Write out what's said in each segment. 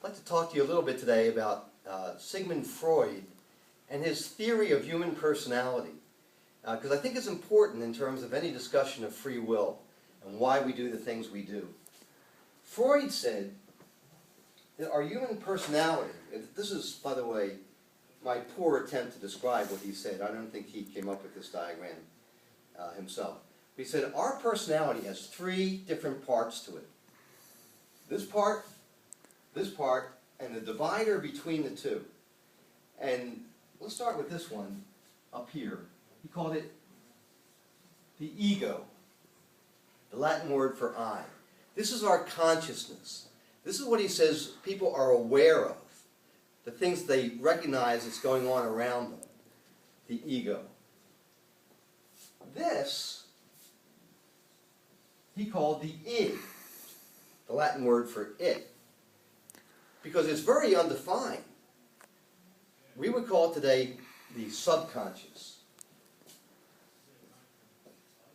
I'd like to talk to you a little bit today about Sigmund Freud and his theory of human personality, because I think it's important in terms of any discussion of free will and why we do the things we do. Freud said that our human personality, this is, by the way, my poor attempt to describe what he said. I don't think he came up with this diagram himself. He said our personality has three different parts to it. This part, and the divider between the two. And let's start with this one up here. He called it the ego, the Latin word for I. This is our consciousness. This is what he says people are aware of, the things they recognize that's going on around them, the ego. This he called the id, the Latin word for it, because it's very undefined. We would call it today the subconscious.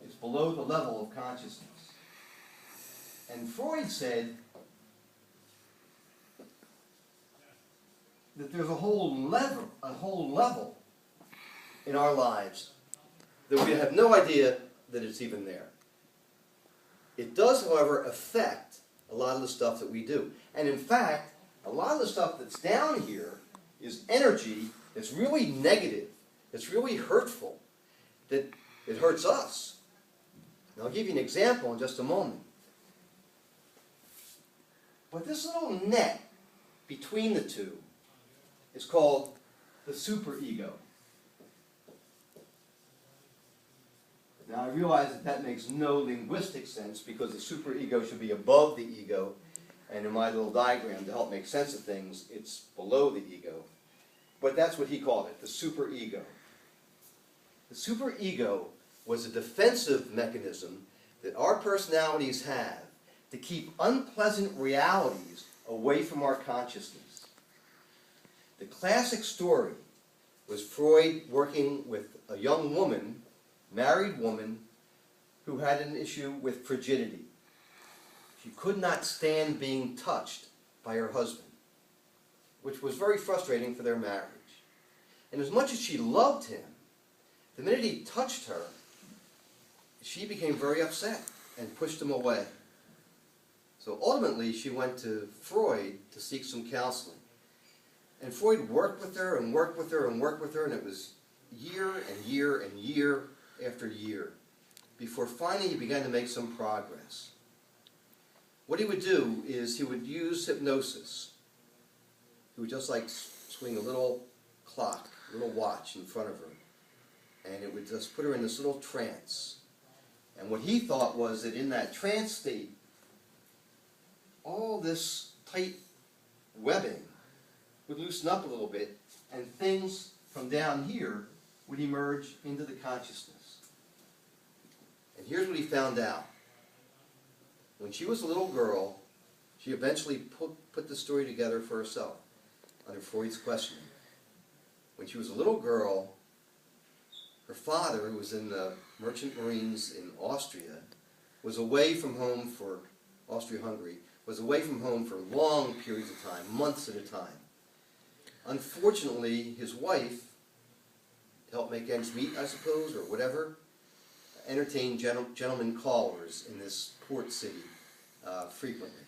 It's below the level of consciousness. And Freud said that there's a whole level in our lives that we have no idea that it's even there. It does, however, affect a lot of the stuff that we do. And in fact, a lot of the stuff that's down here is energy that's really negative, that's really hurtful, that it hurts us. And I'll give you an example in just a moment. But this little net between the two is called the superego. Now I realize that that makes no linguistic sense because the superego should be above the ego, and in my little diagram to help make sense of things, it's below the ego. But that's what he called it, the superego. The superego was a defensive mechanism that our personalities have to keep unpleasant realities away from our consciousness. The classic story was Freud working with a young woman, married woman, who had an issue with frigidity. She could not stand being touched by her husband, which was very frustrating for their marriage. And as much as she loved him, the minute he touched her, she became very upset and pushed him away. So ultimately, she went to Freud to seek some counseling. And Freud worked with her and worked with her and worked with her, and it was year and year and year after year before finally he began to make some progress. What he would do is he would use hypnosis. He would just like swing a little clock, a little watch in front of her, and it would just put her in this little trance. And what he thought was that in that trance state, all this tight webbing would loosen up a little bit, and things from down here would emerge into the consciousness. And here's what he found out. When she was a little girl, she eventually put the story together for herself under Freud's questioning. When she was a little girl, her father, who was in the Merchant Marines in Austria, was away from home for Austria-Hungary, was away from home for long periods of time, months at a time. Unfortunately, his wife, to help make ends meet, I suppose, or whatever, entertained gentlemen callers in this port city frequently.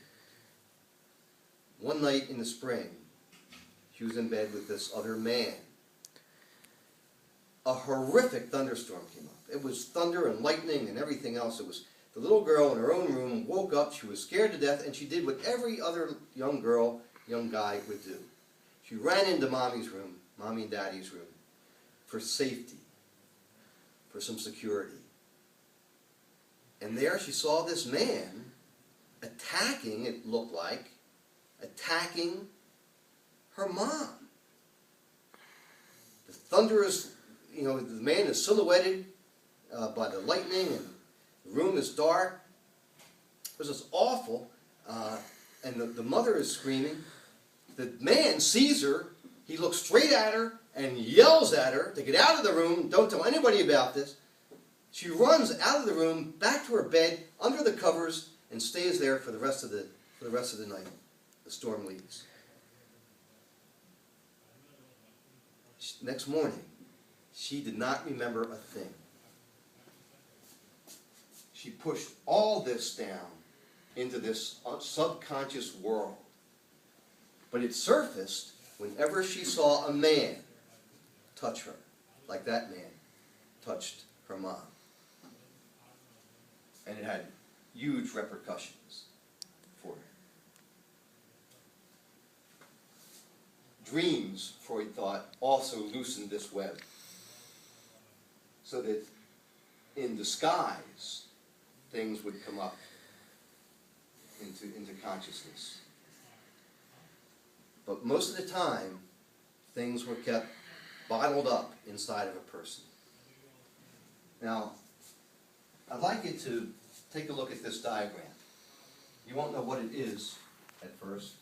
One night in the spring, she was in bed with this other man. A horrific thunderstorm came up. It was thunder and lightning and everything else. It was the little girl in her own room woke up. She was scared to death, and she did what every other young girl, young guy would do. She ran into mommy's room, mommy and daddy's room, for safety, for some security. And there she saw this man attacking, it looked like, attacking her mom. The thunderous, the man is silhouetted by the lightning, and the room is dark. It was just awful, and the mother is screaming. The man sees her, he looks straight at her and yells at her to get out of the room, don't tell anybody about this. She runs out of the room, back to her bed, under the covers, and stays there for the rest of the night. The storm leaves. next morning, she did not remember a thing. She pushed all this down into this subconscious world. But it surfaced whenever she saw a man touch her, like that man touched her mom. And it had huge repercussions for her. Dreams, Freud thought, also loosened this web, so that in disguise, things would come up into consciousness. But most of the time, things were kept bottled up inside of a person. Now, I'd like you to take a look at this diagram. You won't know what it is at first.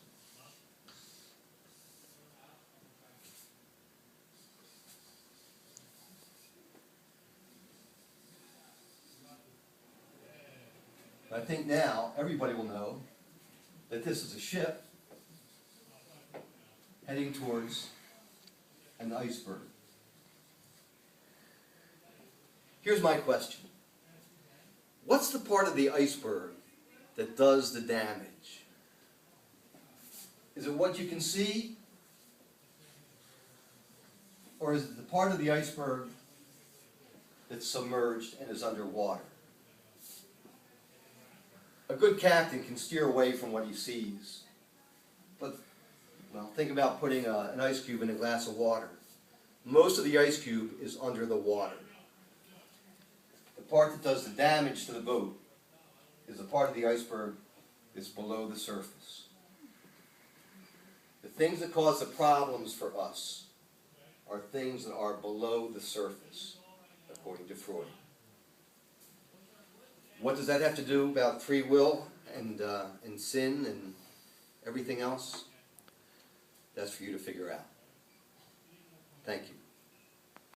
But I think now everybody will know that this is a ship heading towards an iceberg. Here's my question. What's the part of the iceberg that does the damage? Is it what you can see? Or is it the part of the iceberg that's submerged and is underwater? A good captain can steer away from what he sees. But, well, think about putting an ice cube in a glass of water. Most of the ice cube is under the water. The part that does the damage to the boat is the part of the iceberg that's below the surface. The things that cause the problems for us are things that are below the surface, according to Freud. What does that have to do about free will and sin and everything else? That's for you to figure out. Thank you.